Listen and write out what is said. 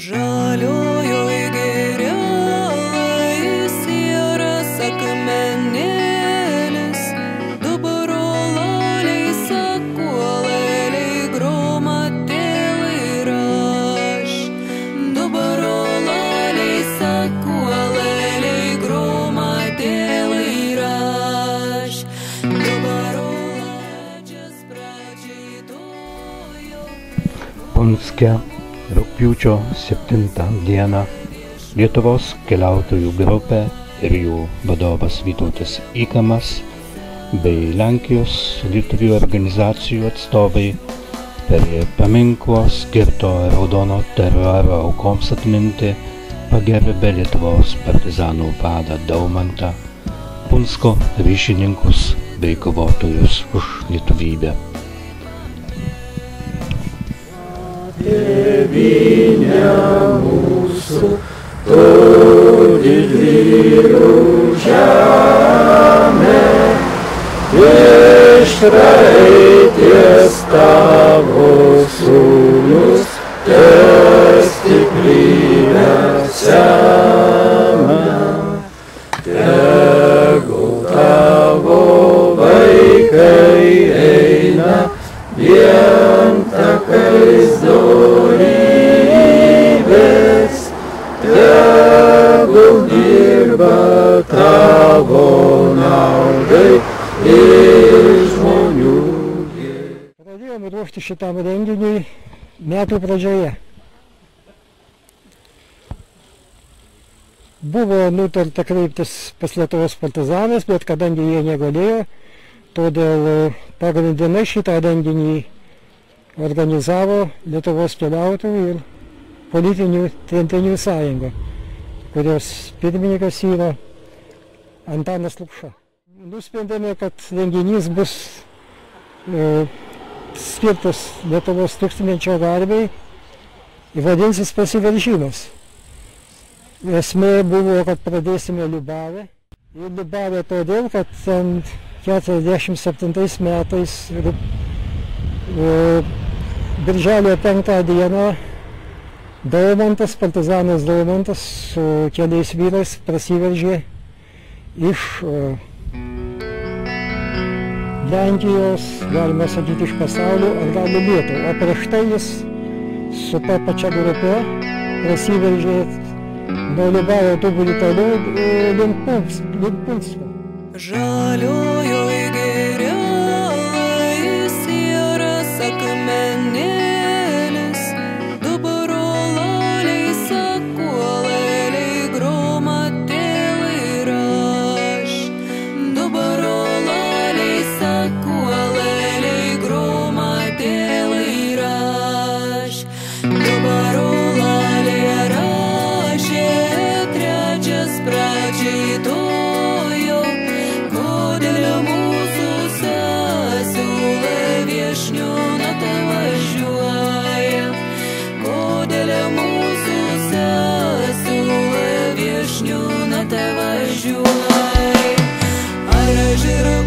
Žaliojoj girioj sieras akmenėlis, du brolaliai sakuolėliai gromatėlai raš. Du brolaliai sakuolėliai gromatėlai raš. Du broladžias pradžytojo. Punske rugpjūčio 7 dieną Lietuvos keliautojų grupė ir jų vadovas Vytautas Ikamas bei Lenkijos lietuvių organizacijų atstovai prie paminklo skirto Raudono teroro aukoms atminti pagerbė Lietuvos partizanų vadą Daumantą, Punsko ryšininkus bei kovotojus už lietuvybę. Tėvynė mūsų, tu didvyrių žemė, iš praeities tavo sūnus, te stiprybę semia. Tegul tavo vaikai eina vien takais dorybės, tegul dirba tavo naudai ir žmonių. Pradėjome ruošti šitam renginiui metų pradžioje. Buvo nutarta kreiptis pas Lietuvos partizanus, bet kadangi jie negalėjo, todėl pagrindinai šitą renginį organizavo Lietuvos keliautojų ir politinių tremtinių sąjunga, kurios pirmininkas yra Antanas Lukša. Nusprendėme, kad renginys bus skirtas Lietuvos tūkstantmečio garbei ir vadinsis Pasiveržimas. Esmė buvo, kad pradėsime Liubavę. Ir Liubavę todėl, kad 47 metais birželio 5 dieną Daumantas, partizanas Daumantas su keliais vyrais prasiveržė iš Lenkijos, galima sakyti, iš pasaulio atgal į Lietuvą. O prieš tai jis su ta pačia grupe prasiveržė nuo Liubavio truputį toliau link Punsko. Žaliojoj girioj sieras akmenėlis, du brolaliai sakuolėliai gromatėlai raš. Du brolaliai sakuolėliai gromatėlai raš. Du brolaliai rašė, trečias pradžytojo. Kodėl mūsų sasiūlė viešniūna te važiuoja? Kodėl mūsų sasiūlė viešniūna te važiuoja? Ar žirga